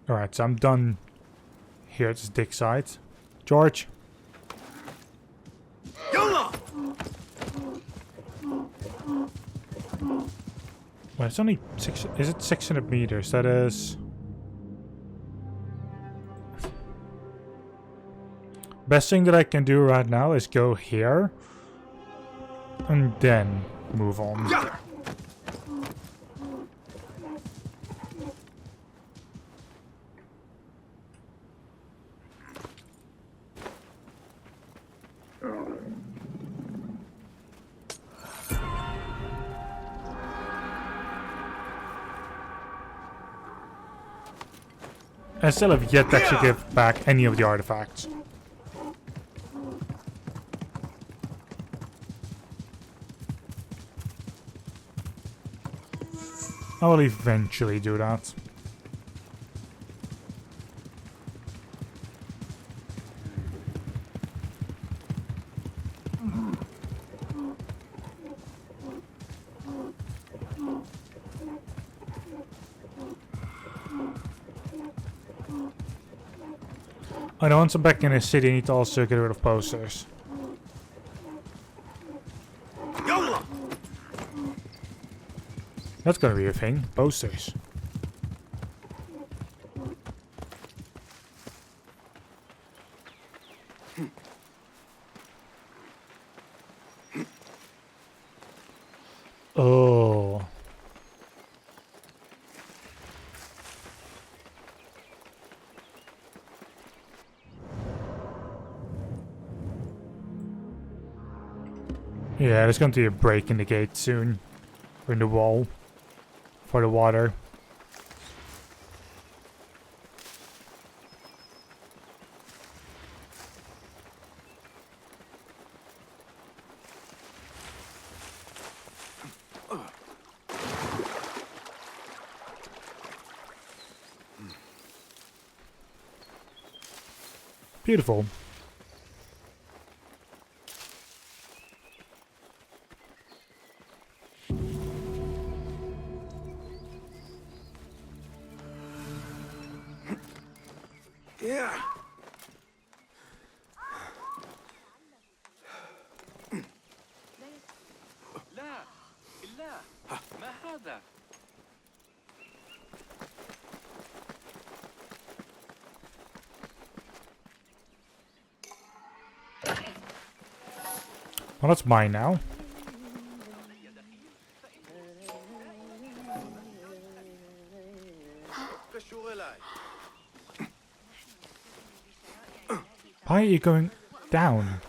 Alright, so I'm done here at this dig site. George. Yola! Well, it's only is it 600 meters? That is... Best thing that I can do right now is go here. And then move on. Yeah. I still have yet to actually give back any of the artifacts. I will eventually do that. I know once I'm back in the city, I need to also get rid of posters. Yola! That's gonna be a thing. Posters. Oh. Yeah, there's going to be a break in the gate soon. Or in the wall. For the water. Beautiful. Yeah. لا لا ما هذا Well, that's mine now. Why are you going down?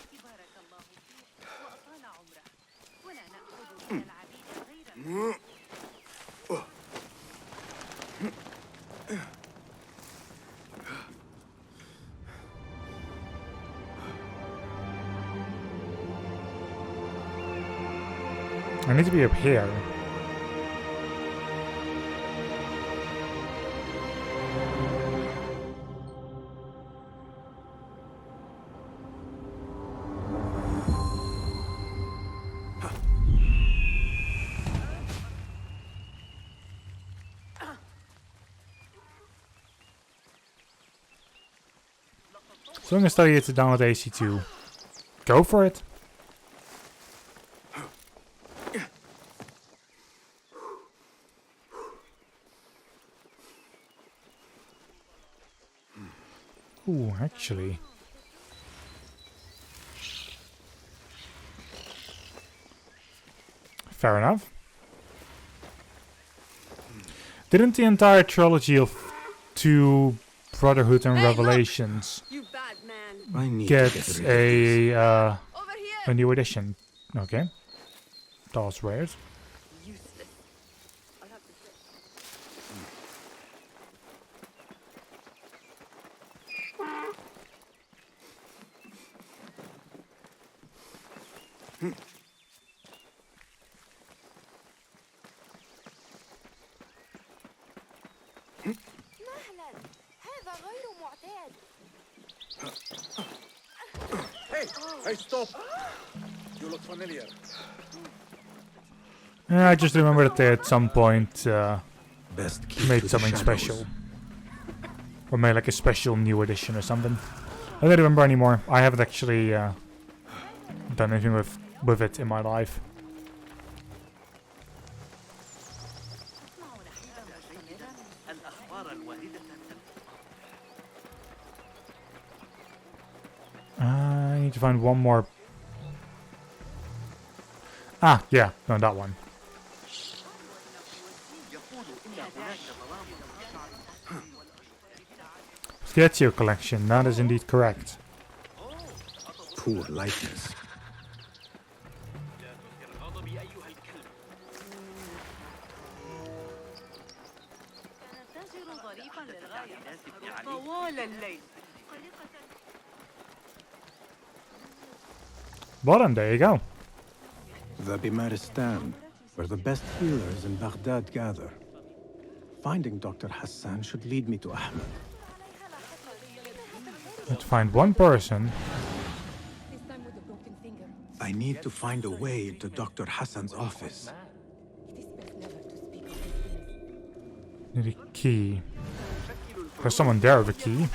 I need to be up here. So I'm gonna tell you to download AC2. Go for it. Ooh, actually. Fair enough. Didn't the entire trilogy of 2 Brotherhood and Revelations You bad man. I need get to get rid of Over here. a new edition? Okay. That was weird. Useless. I'll have to say. مهلا هذا غير معتاد. Hey, stop! You look familiar. I just remember that they at some point Best made something special. Or maybe like a special new edition or something. I don't remember anymore. I haven't actually done anything with it in my life. I need to find one more. Ah, yeah, no, that one. Statue collection, that is indeed correct. Poor likeness. Well then, there you go. The Bimaristan, where the best healers in Baghdad gather. Finding Dr. Hassan should lead me to Ahmed. Let's find one person. This time with a broken finger. I need to find a way into Dr. Hassan's office. It is best never to speak of these things. Need a key. There's someone there with a key.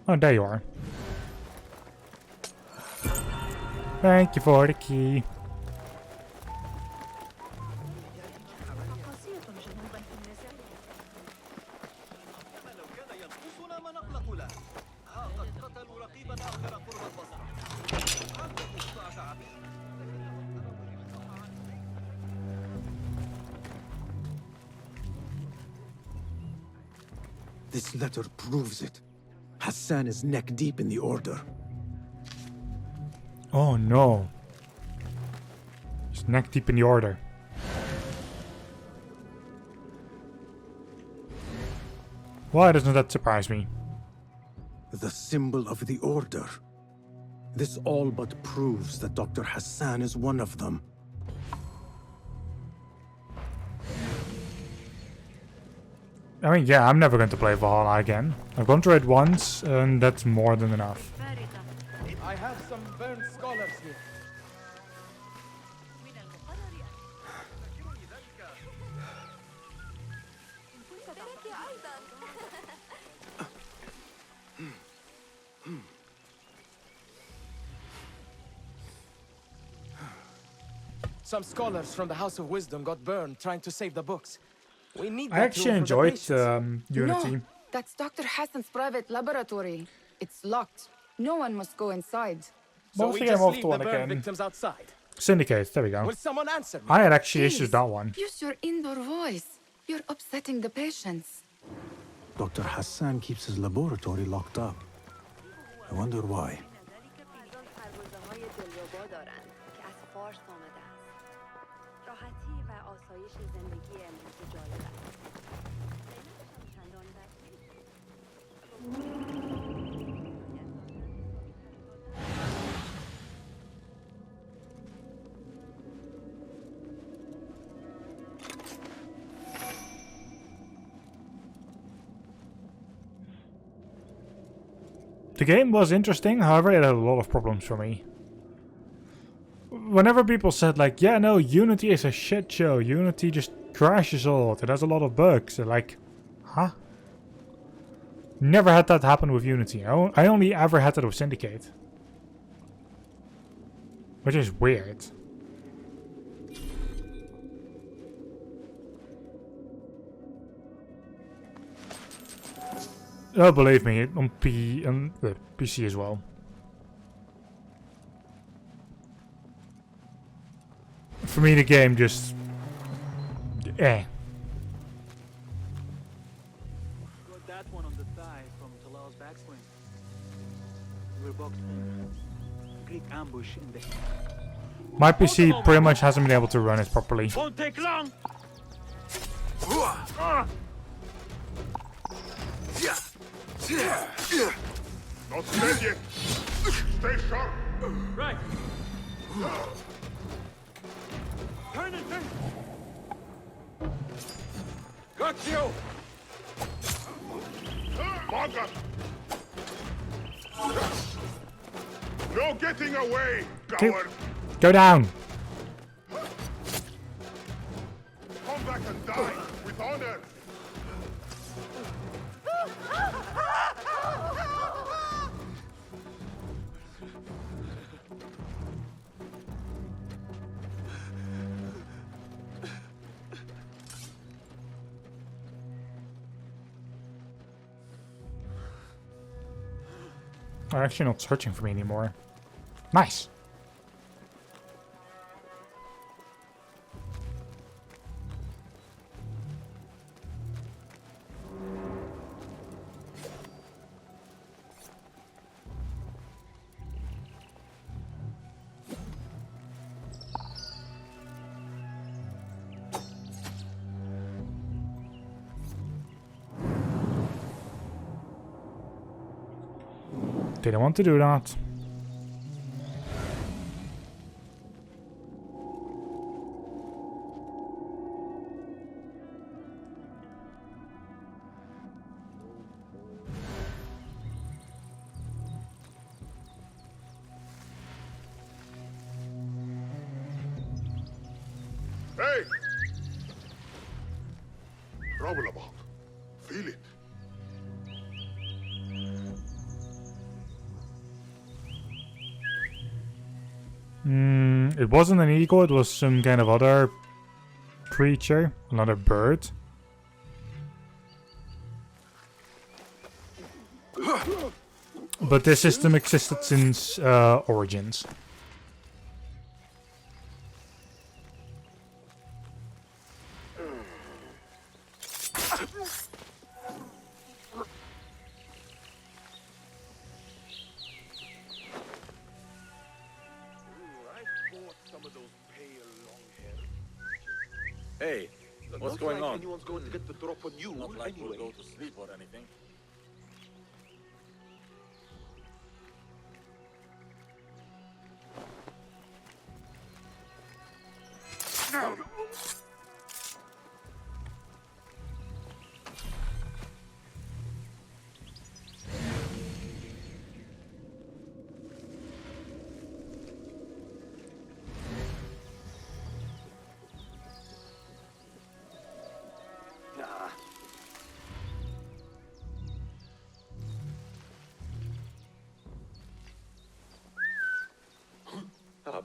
Oh, there you are. Thank you for the key. This letter proves it. Hassan is neck deep in the order. Oh no. He's neck deep in the order. Why doesn't that surprise me? The symbol of the order. This all but proves that Dr. Hassan is one of them. I mean, yeah, I'm never going to play Valhalla again. I've gone through it once, and that's more than enough. I have some burned scholars here. Some scholars from the House of Wisdom got burned trying to save the books. We need I that actually room for the enjoyed patients. Unity. No, that's Dr. Hassan's private laboratory. It's locked. No one must go inside. So Mostly we I'm just off leave to the one burned again. victims outside. Syndicate, there we go. Will someone answer me? I had actually issues Please, with that one. Use your indoor voice. You're upsetting the patients. Dr. Hassan keeps his laboratory locked up. I wonder why. The game was interesting, however it had a lot of problems for me. Whenever people said like, yeah, no, Unity is a shit show, Unity just crashes a lot, it has a lot of bugs, they're like, huh? Never had that happen with Unity. I only ever had that with Syndicate. Which is weird. Oh, believe me, on PC as well. For me, the game just... Got that one on the thigh from Talal's backswing. We're boxed in. Greek ambush in the... My PC pretty much hasn't been able to run it properly. Won't take long! Not dead yet. Stay sharp. Right! Turn and turn! got you! Bugger! No getting away, coward! Go down. Come back and die with honor! They're actually not searching for me anymore. Nice. Didn't want to do that. Hey! Trouble about. Feel it. It wasn't an eagle, it was some kind of other creature, another bird. But this system existed since Origins. Hey, what's going on? Anyone's going to get the drop on you Not like anyway. we'll go to sleep or anything.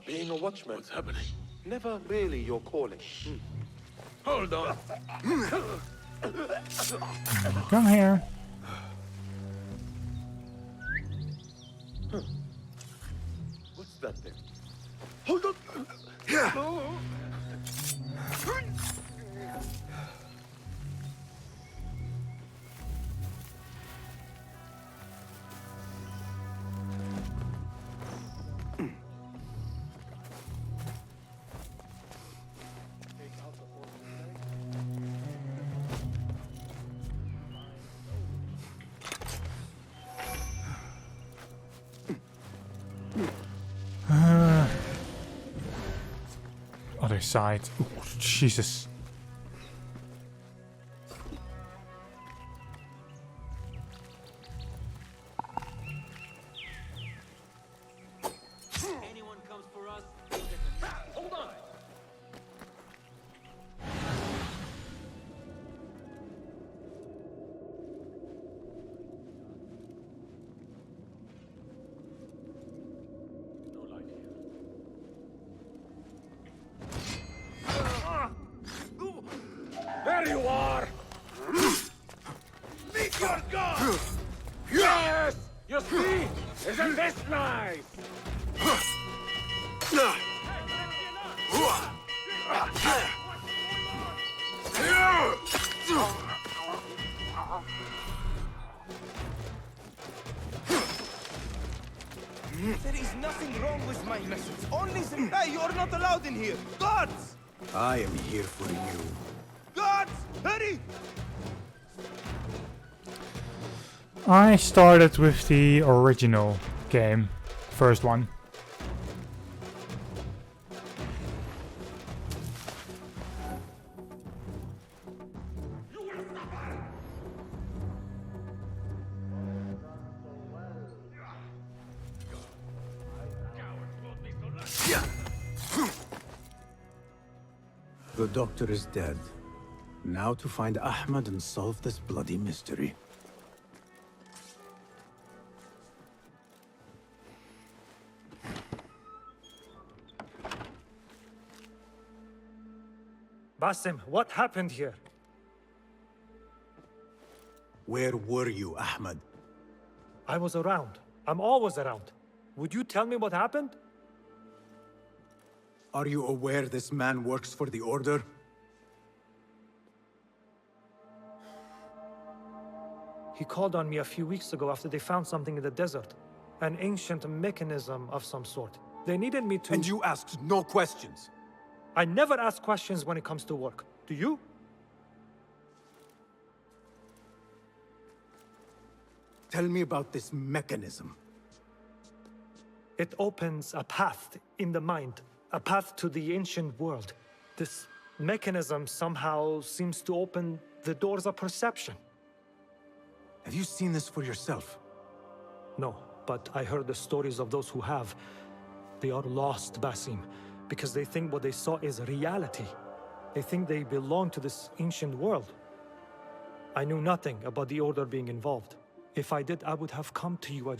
Being a watchman, What's happening? never really your calling. Hold on. Come here. What's that then? Hold on! Other side. Ooh, Jesus. Anyone comes for us, hold on! No light here. There you are! Meet your god! Yes! You see? Isn't this nice? There is nothing wrong with my message. Only the... Hey, you're not allowed in here. Guards! I am here for you. Guards! Hurry! I started with the original game, first one. The doctor is dead. Now to find Ahmed and solve this bloody mystery. Basim, what happened here? Where were you, Ahmed? I was around. I'm always around. Would you tell me what happened? Are you aware this man works for the Order? He called on me a few weeks ago after they found something in the desert. An ancient mechanism of some sort. They needed me to— And you asked no questions? I never ask questions when it comes to work. Do you? Tell me about this mechanism. It opens a path in the mind, a path to the ancient world. This mechanism somehow seems to open the doors of perception. Have you seen this for yourself? No, but I heard the stories of those who have. They are lost, Basim, because they think what they saw is reality. They think they belong to this ancient world. I knew nothing about the Order being involved. If I did, I would have come to you.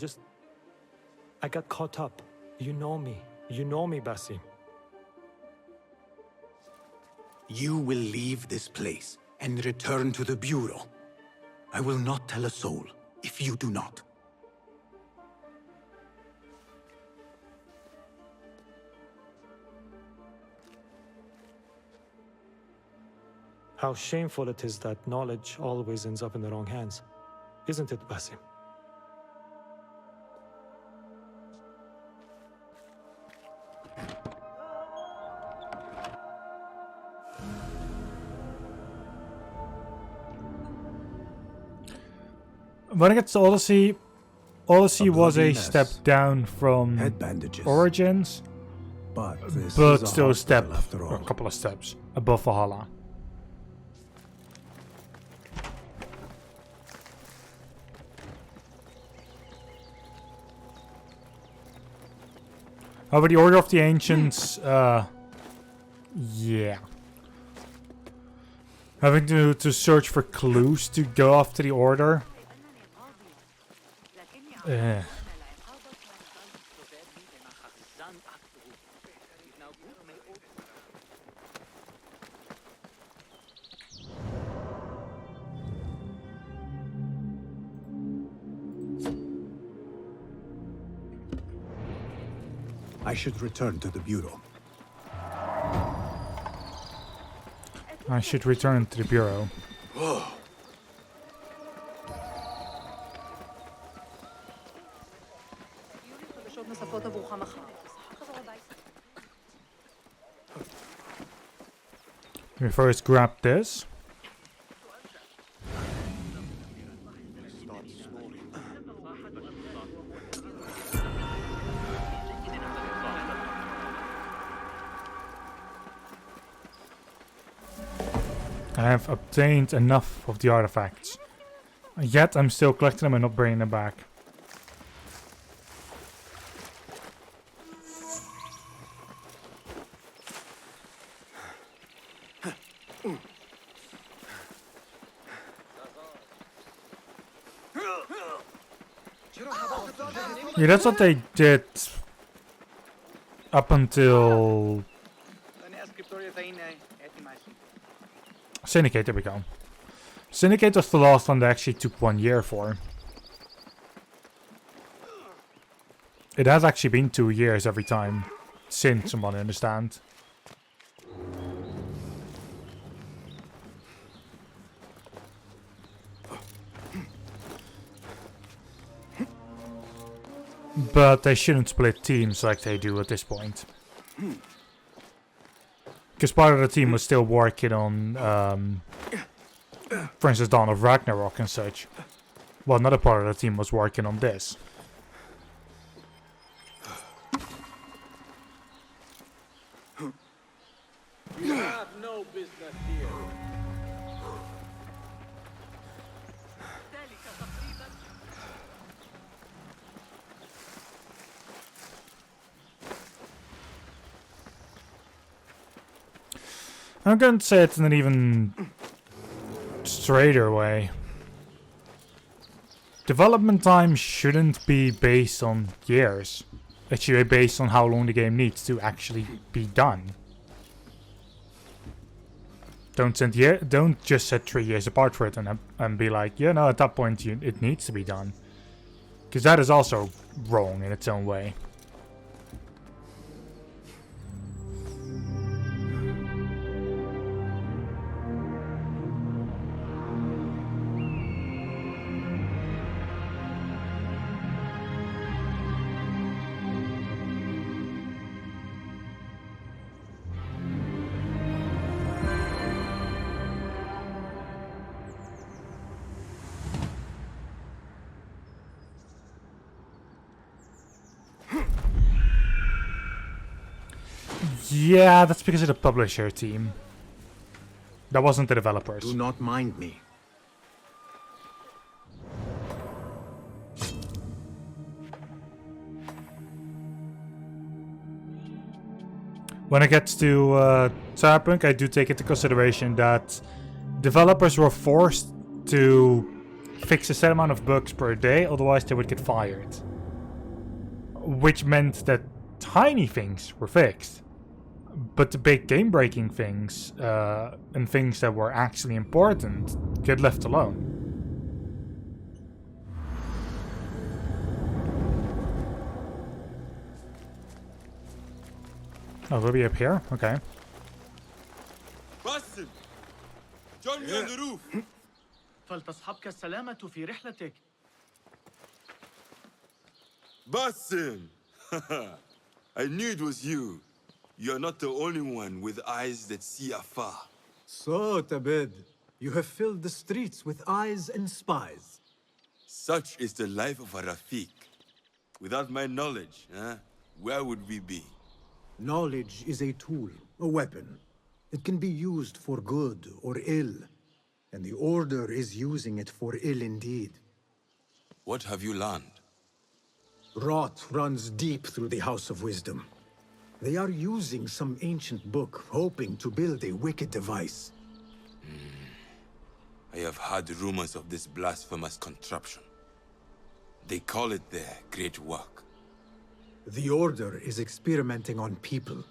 I got caught up. You know me. You know me, Basim. You will leave this place and return to the Bureau. I will not tell a soul if you do not. How shameful it is that knowledge always ends up in the wrong hands. Isn't it, Basim? When I get to Odyssey was bloody a mess. step down from Head bandages. Origins, But this but is a still a step, hospital after or a all. couple of steps above Valhalla. However, the Order of the Ancients, yeah. Having to search for clues to go after the Order. I should return to the Bureau. I should return to the Bureau. We first grab this. I have obtained enough of the artifacts. Yet I'm still collecting them and not bringing them back. Yeah, that's what they did up until Syndicate. There we go. Syndicate was the last one that actually took 1 year for. It has actually been 2 years every time since, from what I understand. But they shouldn't split teams like they do at this point. Because part of the team was still working on, for instance, Dawn of Ragnarok and such. Well, another part of the team was working on this. You have no business here. I'm going to say it in an even straighter way. Development time shouldn't be based on years. It should be based on how long the game needs to actually be done. Don't just set 3 years apart for it and be like, yeah, no, at that point it needs to be done. Because that is also wrong in its own way. Yeah, that's because of the publisher team. That wasn't the developers. Do not mind me. When it gets to Cyberpunk, I do take into consideration that developers were forced to fix a set amount of bugs per day, otherwise they would get fired. Which meant that tiny things were fixed. But the big game-breaking things, and things that were actually important, get left alone. Oh, we'll be up here? Okay. Basim! Join me on the roof! فلتصحبك السلامة في رحلتك. Basim! I knew it was you. You're not the only one with eyes that see afar. So, Tabed, you have filled the streets with eyes and spies. Such is the life of a Rafiq. Without my knowledge, where would we be? Knowledge is a tool, a weapon. It can be used for good or ill. And the Order is using it for ill indeed. What have you learned? Rot runs deep through the House of Wisdom. They are using some ancient book, hoping to build a wicked device. I have heard rumors of this blasphemous contraption. They call it their great work. The Order is experimenting on people,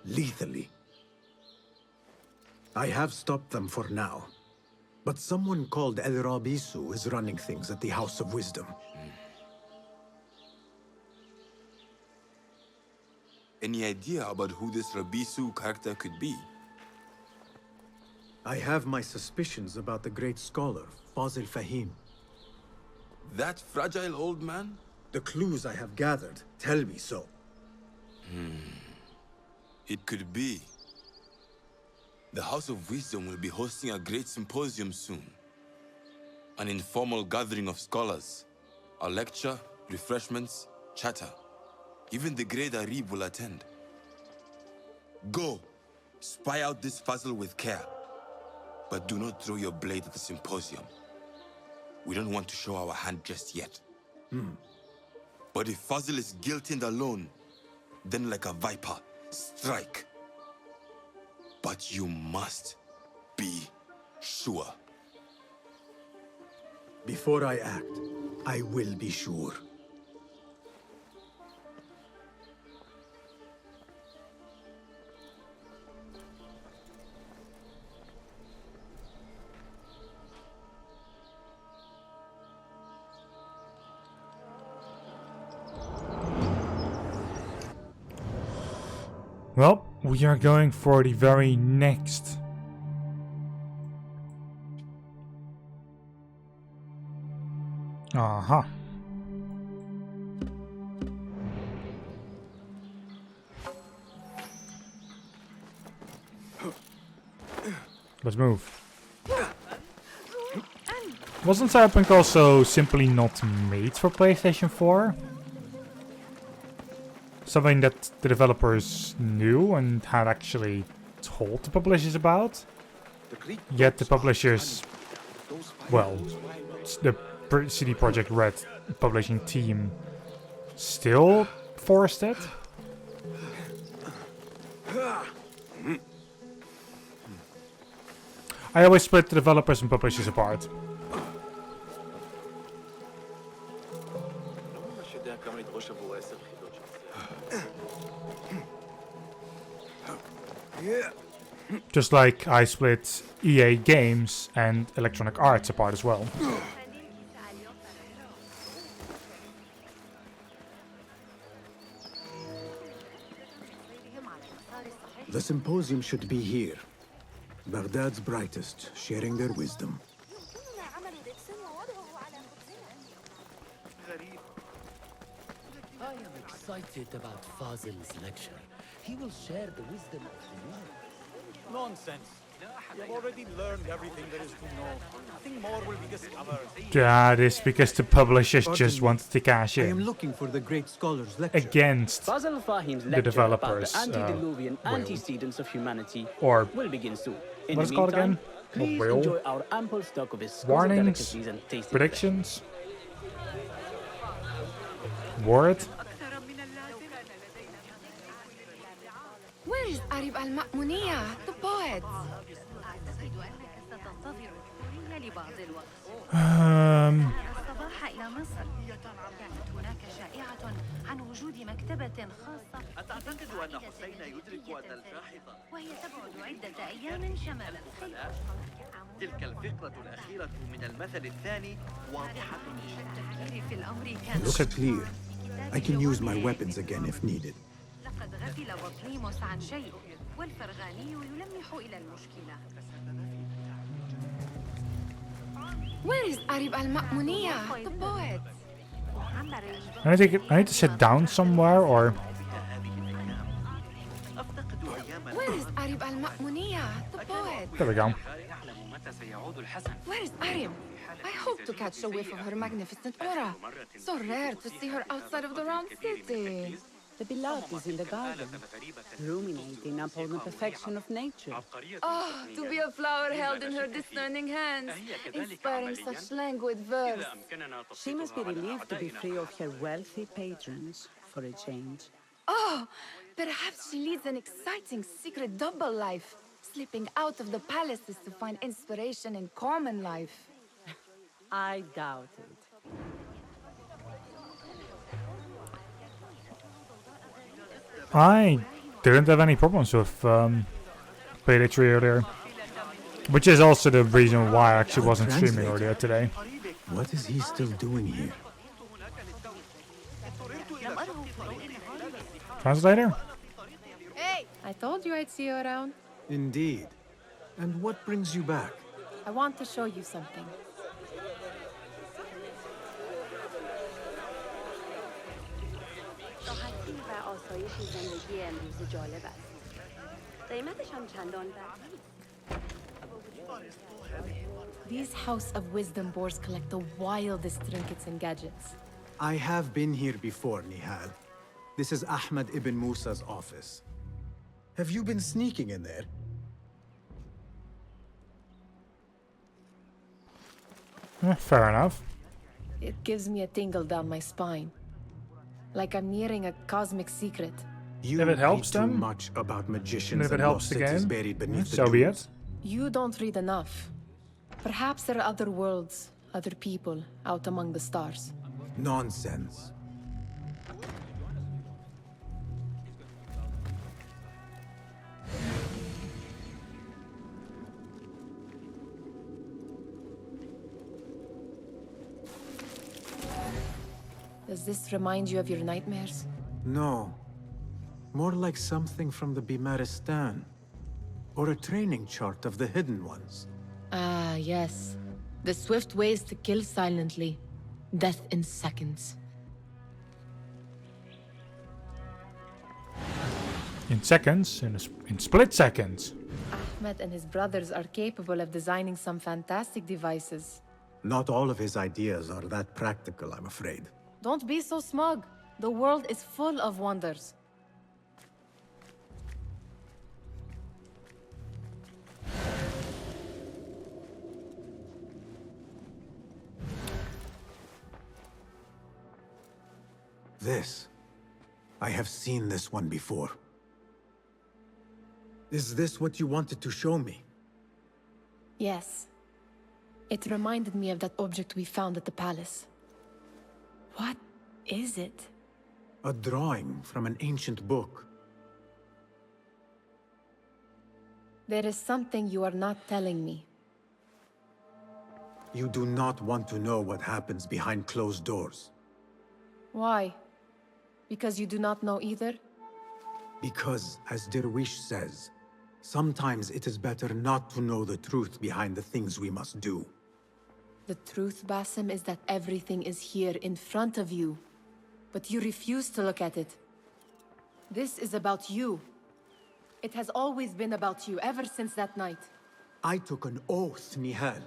lethally. I have stopped them for now, but someone called El Rabisu is running things at the House of Wisdom. Any idea about who this Rabisu character could be? I have my suspicions about the great scholar, Fazil Fahim. That fragile old man? The clues I have gathered tell me so. It could be. The House of Wisdom will be hosting a great symposium soon. An informal gathering of scholars. A lecture, refreshments, chatter. Even the great Arib will attend. Go, spy out this Fazil with care. But do not throw your blade at the symposium. We don't want to show our hand just yet. But if Fazil is guilty and alone, then like a viper, strike. But you must be sure. Before I act, I will be sure. Well, we are going for the very next. Uh-huh. Let's move. Wasn't Cyberpunk also simply not made for PlayStation 4? Something that the developers knew and had actually told the publishers about. Yet the publishers, well, the CD Projekt Red publishing team still forced it. I always split the developers and publishers apart. Just like I split EA Games and Electronic Arts apart as well. The symposium should be here. Baghdad's brightest, sharing their wisdom. I am excited about Fazil's lecture. He will share the wisdom of the world. Nonsense. You've already learned everything there is to know. Nothing more will be discovered. That is because the publishers just wanted to cash I am in looking for the great scholar's lecture. against Basil Fahim's the lecture about developers. the antediluvian will. antecedents of humanity Or will begin soon. In what's the it called meantime, again? please Will? enjoy our ample stock of his Warnings, delicacies and tasty predictions, word. Where is Arib al-Ma'muniyah, the poet? الصباح إلى مصر كانت هناك شائعة عن وجود مكتبة خاصة أتعتقد أن حسين يدرك أن الباحثة وهي تبعد عدة أيام شمال تلك الفقرة الأخيرة من المثل الثاني واضحة التفكير في الأمر كان Looks clear. I can use my weapons again if needed. لقد غفل بطليموس عن شيء والفرغاني يلمح إلى المشكلة. Where is Arib al-Ma'muniyah, the poet? I need to sit down somewhere, or Where is Arib al-Ma'muniyah, the poet? there we go. Where is Arib? I hope to catch a whiff of her magnificent aura. So rare to see her outside of the round city. The beloved is in the garden, ruminating upon the perfection of nature. Oh, to be a flower held in her discerning hands, inspiring such languid verse. She must be relieved to be free of her wealthy patrons for a change. Oh, perhaps she leads an exciting secret double life, slipping out of the palaces to find inspiration in common life. I doubt it. I didn't have any problems with Payday 3 earlier. Which is also the reason why I actually wasn't streaming earlier today. What is he still doing here? Translator? Hey! I told you I'd see you around. Indeed. And what brings you back? I want to show you something. These House of Wisdom boars collect the wildest trinkets and gadgets. I have been here before, Nihal. This is Ahmed ibn Musa's office. Have you been sneaking in there? Fair enough. It gives me a tingle down my spine. Like I'm nearing a cosmic secret. You if it helps read too them, much about magicians and if it and helps lost the cities game, buried beneath the so be dunes. it. You don't read enough. Perhaps there are other worlds, other people out among the stars. Nonsense. Does this remind you of your nightmares? No. More like something from the Bimaristan. Or a training chart of the Hidden Ones. Ah, yes. The swift ways to kill silently. Death in seconds. In seconds, in split seconds. Ahmed and his brothers are capable of designing some fantastic devices. Not all of his ideas are that practical, I'm afraid. Don't be so smug. The world is full of wonders. This. I have seen this one before. Is this what you wanted to show me? Yes. It reminded me of that object we found at the palace. What is it? A drawing from an ancient book. There is something you are not telling me. You do not want to know what happens behind closed doors. Why? Because you do not know either? Because, as Derwish says, sometimes it is better not to know the truth behind the things we must do. The truth, Basim, is that everything is here in front of you. But you refuse to look at it. This is about you. It has always been about you, ever since that night. I took an oath, Nihal,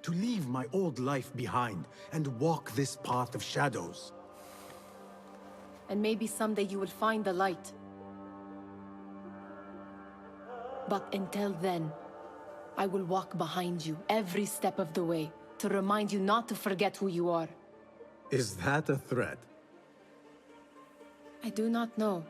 to leave my old life behind and walk this path of shadows. And maybe someday you will find the light. But until then, I will walk behind you every step of the way to remind you not to forget who you are. Is that a threat? I do not know.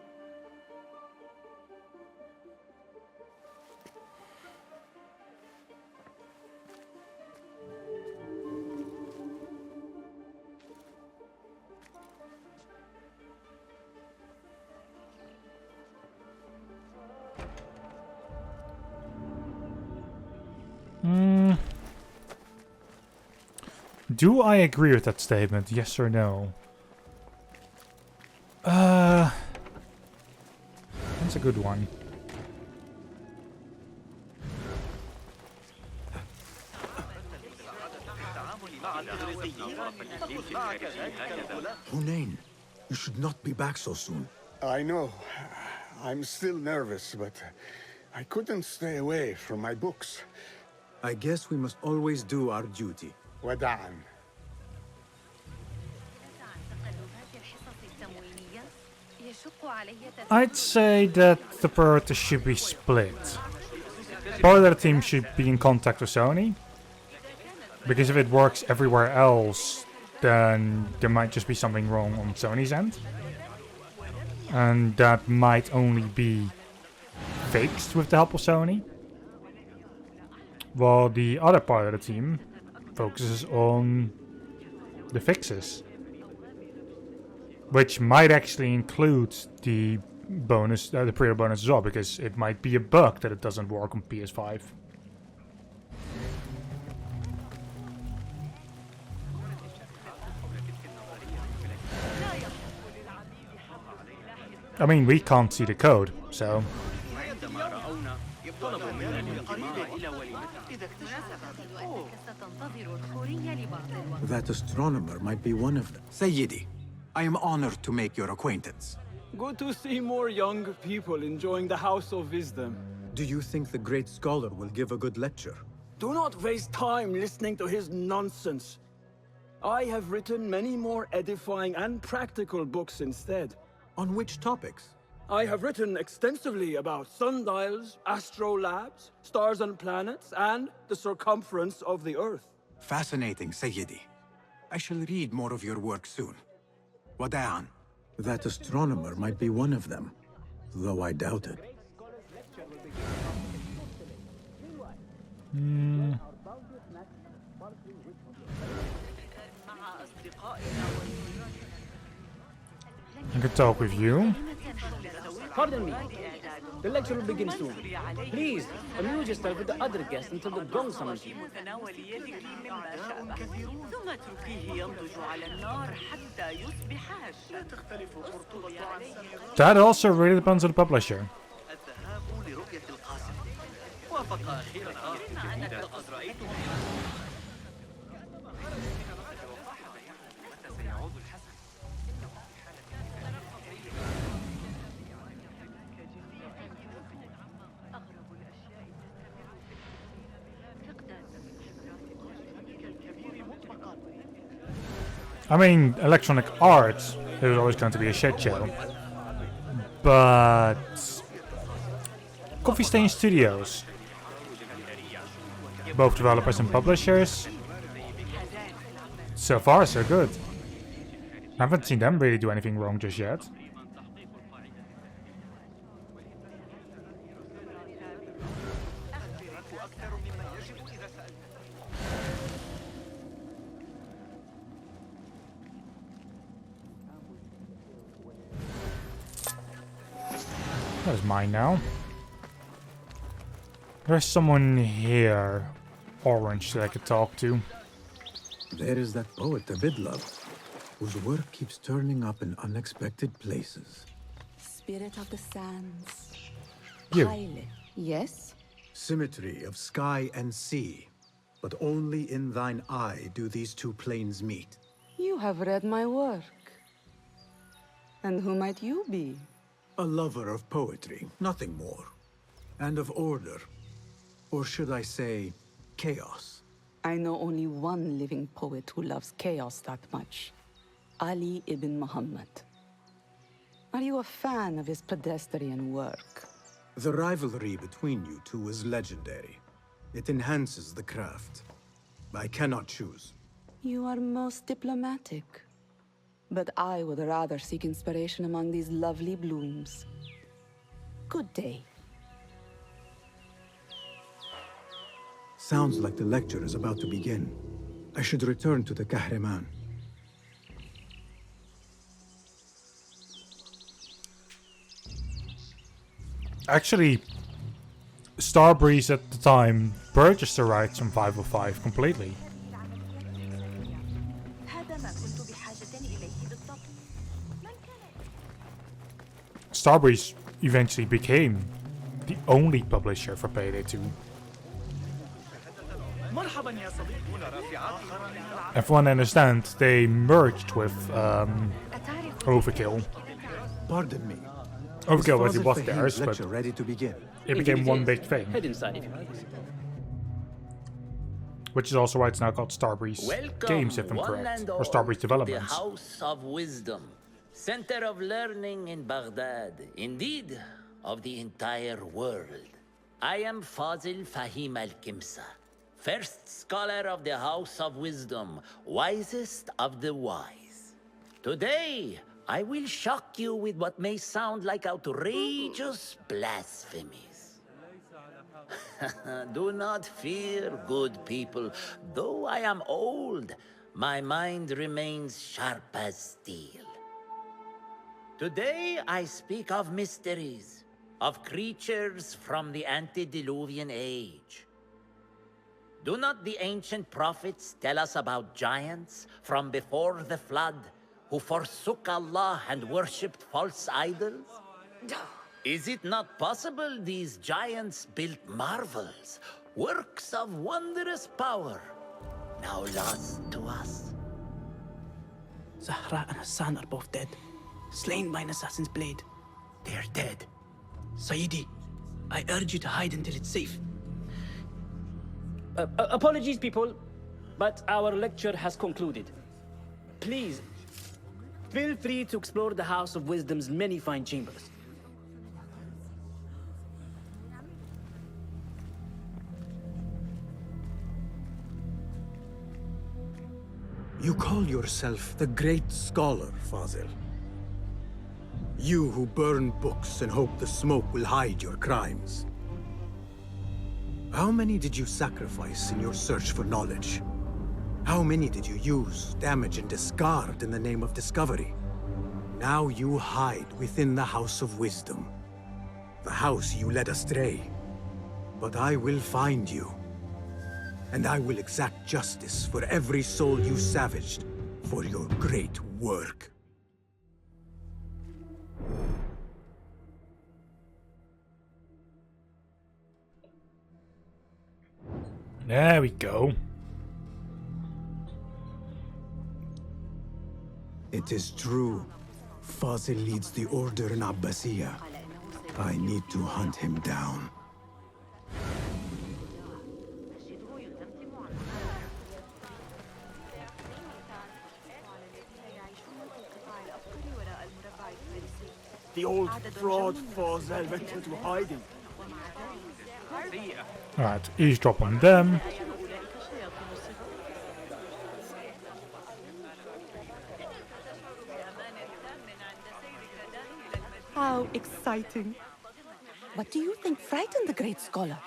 Do I agree with that statement? Yes or no? That's a good one. Hunain, you should not be back so soon. I know. I'm still nervous, but I couldn't stay away from my books. I guess we must always do our duty. وداعا. I'd say that the priority should be split. Part of the team should be in contact with Sony. Because if it works everywhere else, then there might just be something wrong on Sony's end. And that might only be fixed with the help of Sony. While the other part of the team focuses on the fixes. Which might actually include the bonus, the pre-order bonus as well, because it might be a bug that it doesn't work on PS5. I mean, we can't see the code, so... That astronomer might be one of them. Sayyidi, I am honored to make your acquaintance. Good to see more young people enjoying the House of Wisdom. Do you think the great scholar will give a good lecture? Do not waste time listening to his nonsense. I have written many more edifying and practical books instead. On which topics? I have written extensively about sundials, astrolabes, stars and planets, and the circumference of the Earth. Fascinating, Sayyidi. I shall read more of your work soon. Wada'an. That astronomer might be one of them, though I doubt it. I could talk with you. Pardon me. The lecture will begin soon. Please, amuse yourself with the other guests until the gong summons you. That also really depends on the publisher. I mean, Electronic Arts is always going to be a shit show. But Coffee Stain Studios, both developers and publishers, so far so good. I haven't seen them really do anything wrong just yet. أكثر مما يجب إذا سألت. That is mine now. There's someone here, orange, that I could talk to. There is that poet, Abidlove, whose work keeps turning up in unexpected places. Spirit of the sands. You. Pilot. Yes? Symmetry of sky and sea, but only in thine eye do these two planes meet. You have read my work. And who might you be? A lover of poetry, nothing more. And of order. Or should I say, chaos. I know only one living poet who loves chaos that much. Ali ibn Muhammad. Are you a fan of his pedestrian work? The rivalry between you two is legendary. It enhances the craft. I cannot choose. You are most diplomatic. But I would rather seek inspiration among these lovely blooms. Good day. Sounds like the lecture is about to begin. I should return to the Kahraman. Actually, Starbreeze at the time purchased the rights from 505 completely. Starbreeze eventually became the only publisher for Payday 2. And from what I understand, they merged with Overkill. Pardon me. Overkill was theirs, but ready to begin. It became one big thing. Head inside if you please. Which is also why it's now called Starbreeze Games, if I'm correct. Or Starbreeze Developments. The House of Wisdom, center of learning in Baghdad, indeed, of the entire world. I am Fazil Fahim al-Kimsa, first scholar of the House of Wisdom, wisest of the wise. Today, I will shock you with what may sound like outrageous blasphemies. Do not fear, good people. Though I am old, my mind remains sharp as steel. Today, I speak of mysteries, of creatures from the antediluvian age. Do not the ancient prophets tell us about giants from before the flood who forsook Allah and worshipped false idols? Is it not possible these giants built marvels, works of wondrous power, now lost to us? Zahra and Hassan are both dead, slain by an assassin's blade. They are dead. Sayyidi, I urge you to hide until it's safe. Apologies, people, but our lecture has concluded. Please, feel free to explore the House of Wisdom's many fine chambers. You call yourself the great scholar, Fazil. You who burn books and hope the smoke will hide your crimes. How many did you sacrifice in your search for knowledge? How many did you use, damage, and discard in the name of discovery? Now you hide within the House of Wisdom. The house you led astray. But I will find you. And I will exact justice for every soul you savaged for your great work. There we go. It is true. Fazil leads the order in Abbasiyah. I need to hunt him down. The old fraud Fazil went into hiding. Alright, eavesdrop on them. How exciting. What do you think frightened the great scholar?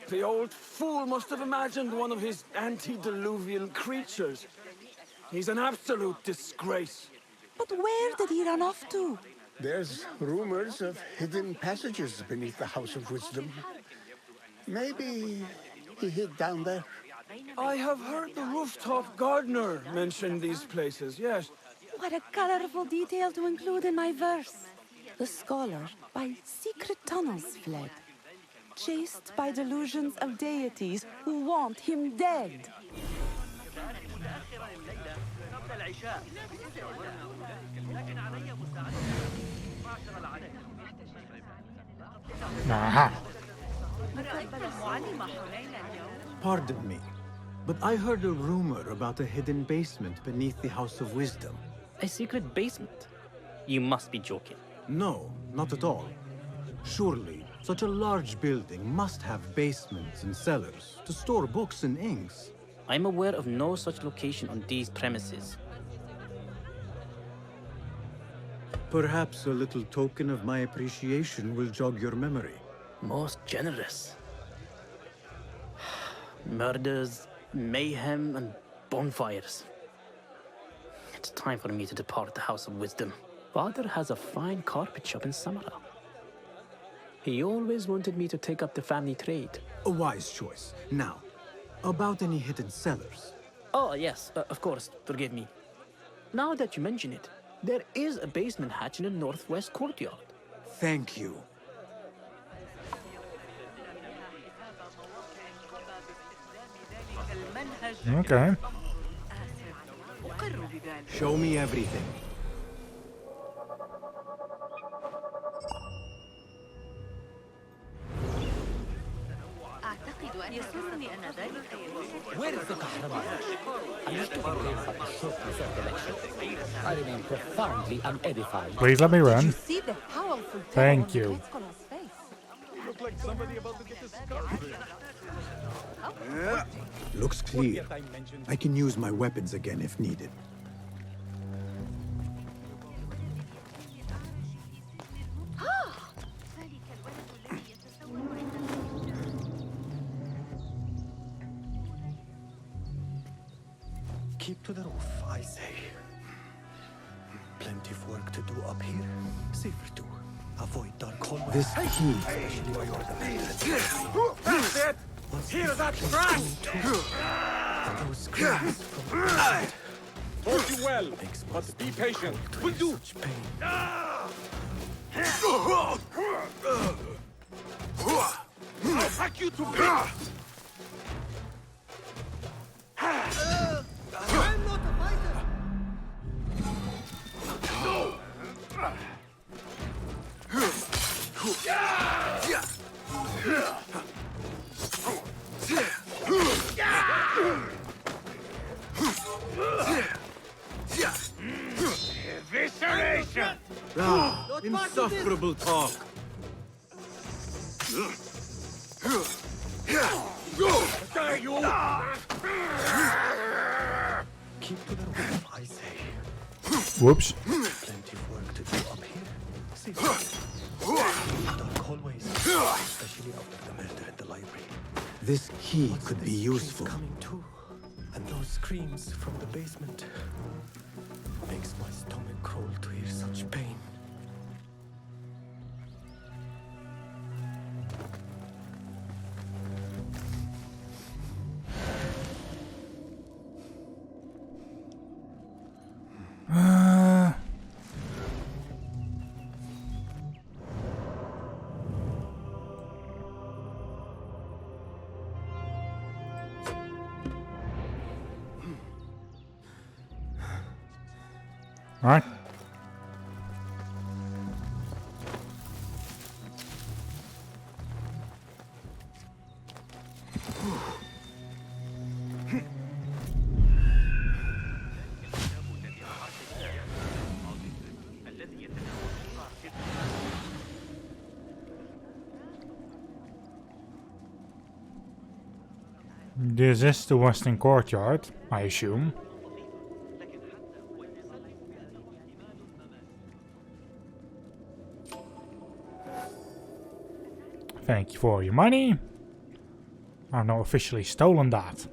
The old fool must have imagined one of his antediluvian creatures. He's an absolute disgrace. But where did he run off to? There's rumors of hidden passages beneath the House of Wisdom. Maybe he hid down there. I have heard the rooftop gardener mention these places, yes. What a colorful detail to include in my verse. The scholar by secret tunnels fled, chased by delusions of deities who want him dead. Aha. Pardon me, but I heard a rumor about a hidden basement beneath the House of Wisdom. A secret basement? You must be joking. No, not at all. Surely, such a large building must have basements and cellars to store books and inks. I'm aware of no such location on these premises. Perhaps a little token of my appreciation will jog your memory. Most generous. Murders, mayhem, and bonfires. It's time for me to depart the House of Wisdom. Father has a fine carpet shop in Samara. He always wanted me to take up the family trade. A wise choice. Now, about any hidden cellars. Oh, yes, of course, forgive me. Now that you mention it, there is a basement hatch in the northwest courtyard. Thank you. Okay. Show me everything. أعتقد أن يسرني أن ذلك Where is the Kahraman? I'm used to being for a short reserve election. I remain profoundly unedified. Please let me run. See the powerful Thank you. Look like somebody about to get a scar. Looks clear. I can use my weapons again if needed. Keep to the roof, I say. Plenty of work to do up here. Safer to avoid dark hallways. This key. Especially while you're the main. That's it! Hear that crash! Those screams from the Told you well, but be patient. We'll do. such pain. I'll pack you to bed. I'm not a fighter! No! Evisceration! Ah, insufferable talk. Dare you! Keep to the roof, I say. Whoops. Plenty of work to do up here. Safer. Dark hallways, especially after the murder at the library. This key could be useful. Coming too, and those screams from the basement makes my stomach crawl to hear such pain. All right. This is the western courtyard, I assume. Thank you for your money. I've not officially stolen that.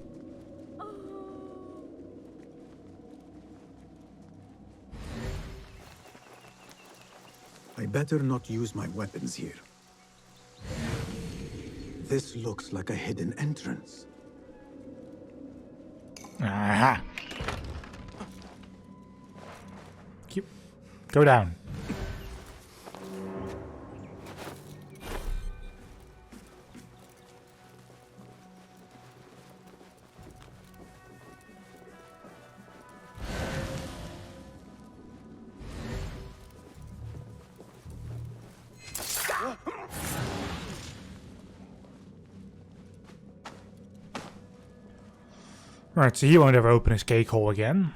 I better not use my weapons here. This looks like a hidden entrance. Aha. Go down. Right, so he won't ever open his cake hole again.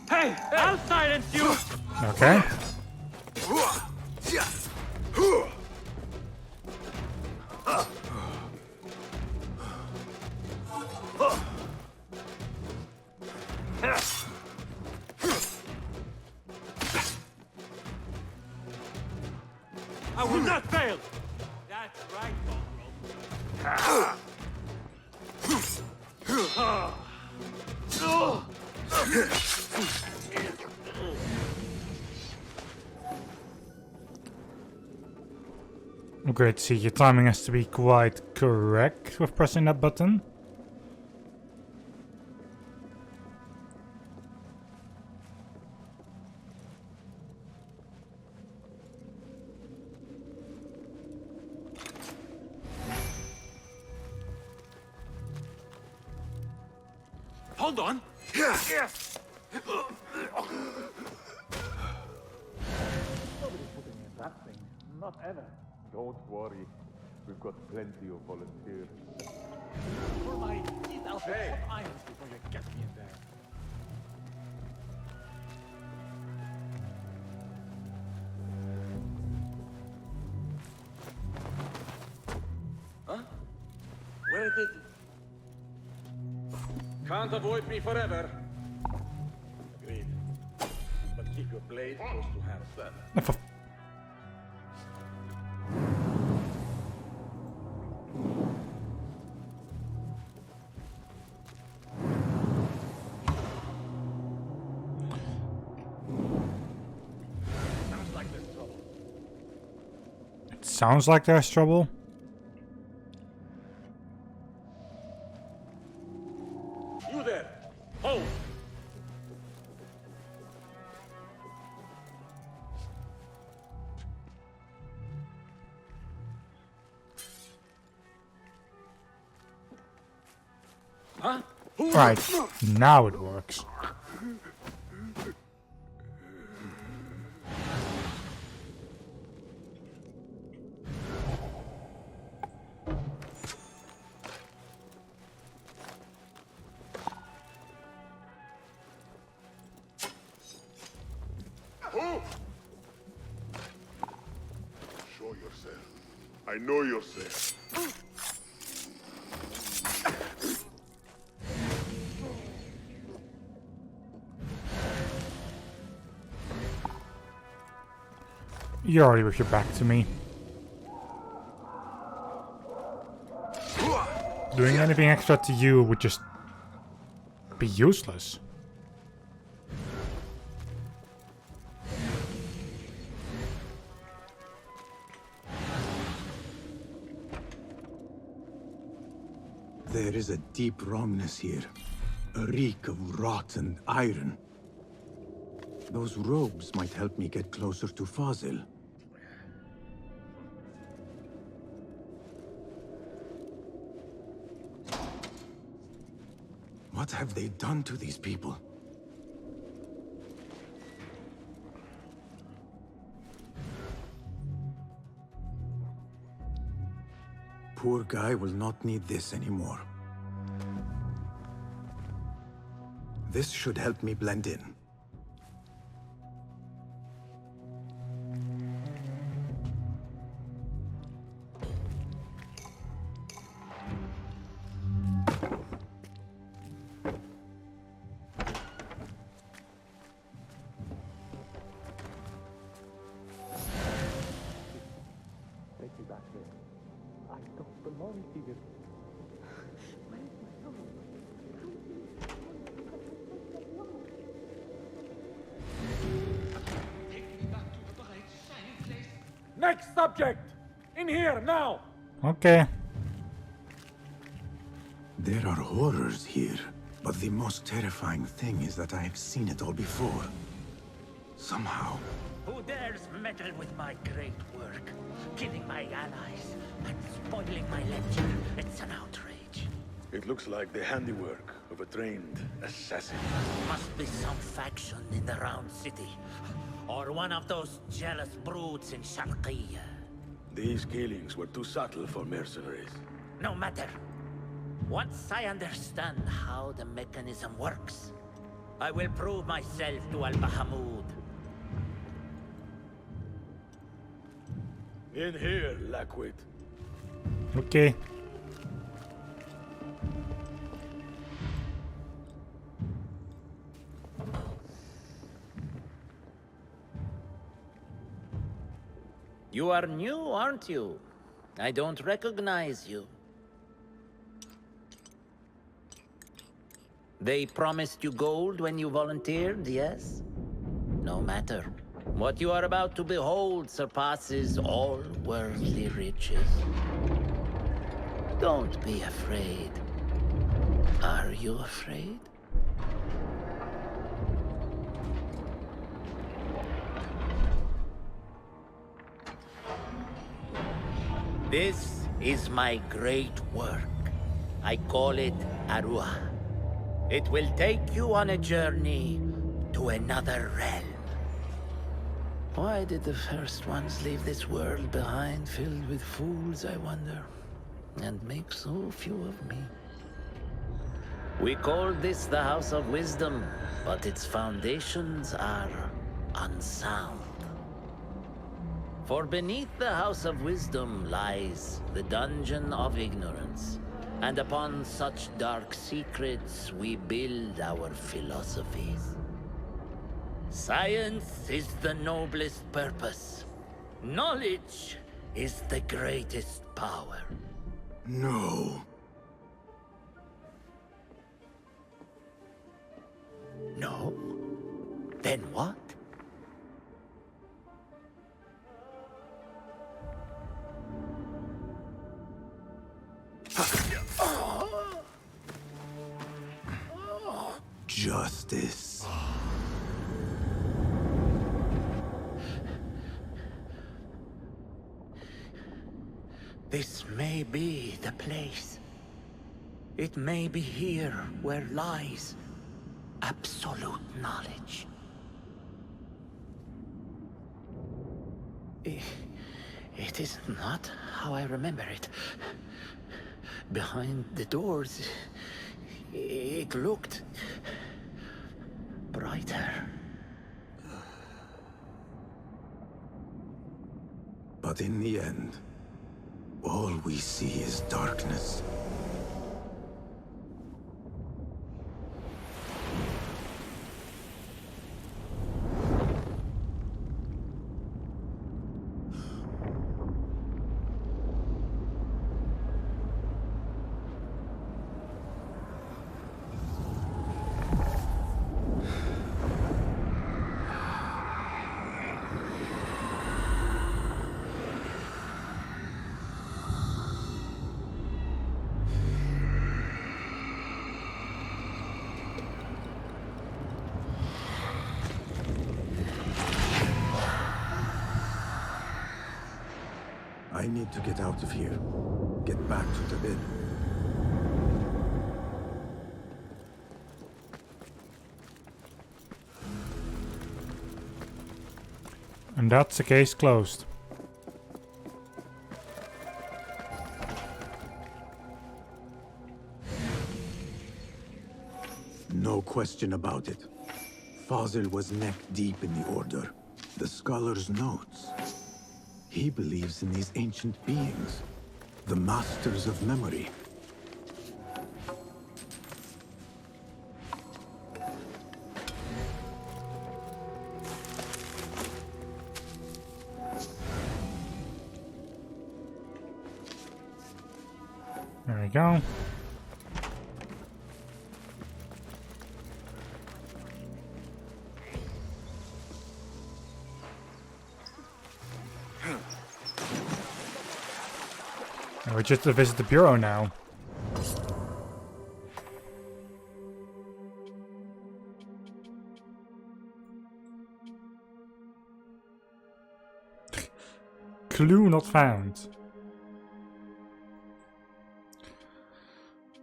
Hey, I'll silence you! Okay. I will not fail! That's right, Corporal. Great to see your timing has to be quite correct with pressing that button. Hold on! Yes! Not ever. Don't worry. We've got plenty of volunteers. For my teeth, I'll put hot irons before you get me in there. Huh? Where did... Can't avoid me forever. Agreed. But keep your blade close to hand then. Sounds like there's trouble. You there! Hold! Huh? Right, now it works. Show yourself. I know yourself. You're already with your back to me. Doing anything extra to you would just be useless. There is a deep wrongness here. A reek of rot and iron. Those robes might help me get closer to Fazil. What have they done to these people? Poor guy will not need this anymore. This should help me blend in. Take me back there. I don't belong here. Next subject! In here, now! Okay. There are horrors here, but the most terrifying thing is that I have seen it all before. Somehow. Who dares meddle with my great work? Killing my allies and spoiling my lecture. It's an outrage. It looks like the handiwork of a trained assassin. Must be some faction in the Round City. Or one of those jealous broods in Sharqiyya. These killings were too subtle for mercenaries. No matter. Once I understand how the mechanism works, I will prove myself to Al-Bahamud. In here, Lackwit. Okay. You are new, aren't you? I don't recognize you. They promised you gold when you volunteered, yes? No matter. What you are about to behold surpasses all worldly riches. Don't be afraid. Are you afraid? This is my great work. I call it Arua. It will take you on a journey to another realm. Why did the first ones leave this world behind, filled with fools, I wonder, and make so few of me? We call this the House of Wisdom, but its foundations are unsound. For beneath the House of Wisdom lies the Dungeon of Ignorance, and upon such dark secrets we build our philosophies. Science is the noblest purpose. Knowledge is the greatest power. No. No? Then what? Justice. This may be the place. It may be here where lies absolute knowledge. It is not how I remember it. Behind the doors, it looked brighter. But in the end, all we see is darkness. I need to get out of here. Get back to the bin. And that's the case closed. no question about it. Fazil was neck-deep in the Order. The scholar's notes. He believes in these ancient beings, the masters of memory. There we go. And we're just to visit the bureau now. Clue not found.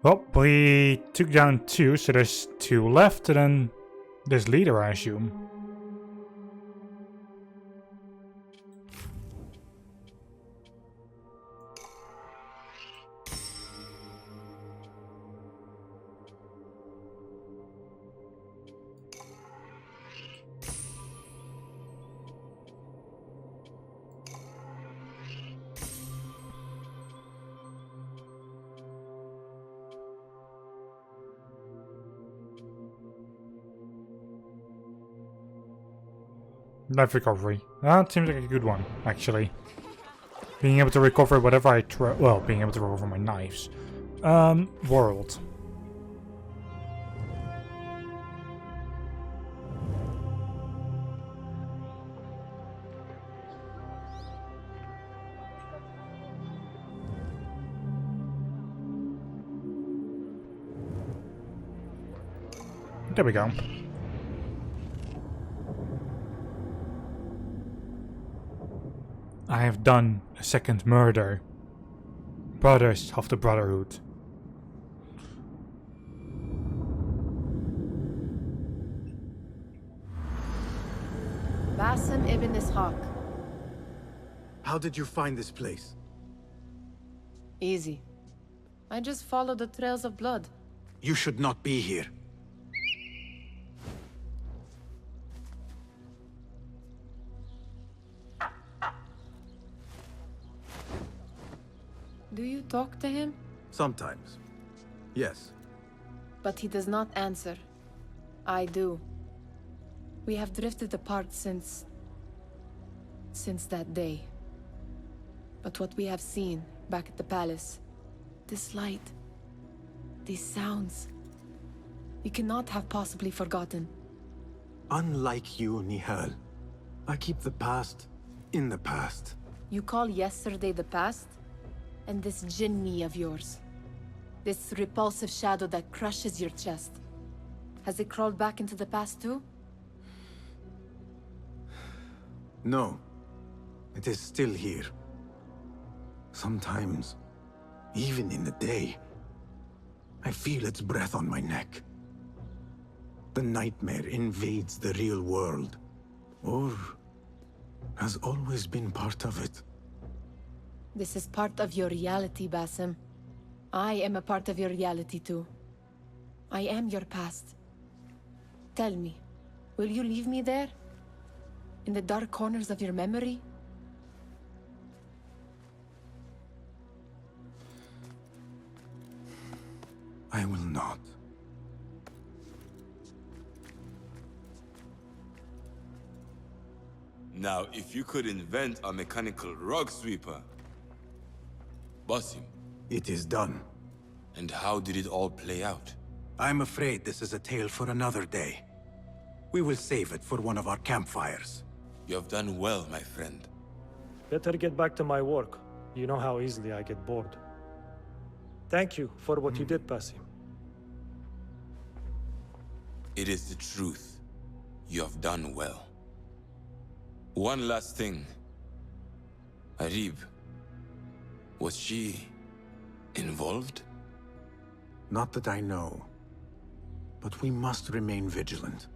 Well, we took down 2, so there's 2 left, and then this leader, I assume. Knife recovery. That seems like a good one, actually. Being able to recover whatever I try. Well, being able to recover my knives. World. There we go. I have done a second murder. Brothers of the Brotherhood. Basim ibn Ishaq. How did you find this place? Easy. I just followed the trails of blood. You should not be here. Do you talk to him? Sometimes. Yes. But he does not answer. I do. We have drifted apart since that day. But what we have seen back at the palace, this light, these sounds, we cannot have possibly forgotten. Unlike you, Nihal, I keep the past in the past. You call yesterday the past? And this jinni of yours, this repulsive shadow that crushes your chest, has it crawled back into the past too? No. It is still here. Sometimes, even in the day, I feel its breath on my neck. The nightmare invades the real world, or has always been part of it. This is part of your reality, Basim. I am a part of your reality too. I am your past. Tell me, will you leave me there? In the dark corners of your memory? I will not. Now, if you could invent a mechanical rug sweeper. Basim. It is done. And how did it all play out? I'm afraid this is a tale for another day. We will save it for one of our campfires. You have done well, my friend. Better get back to my work. You know how easily I get bored. Thank you for what you did, Basim. It is the truth. You have done well. One last thing. Arib. Was she involved? Not that I know. But we must remain vigilant.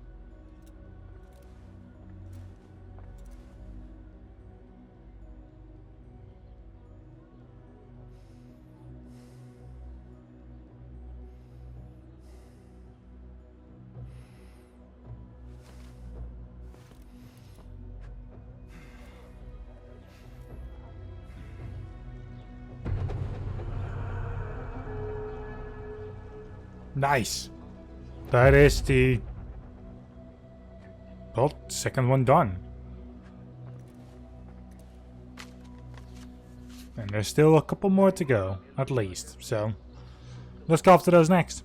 Nice. That is the... well, second one done. And there's still a couple more to go, at least. So, let's go after those next.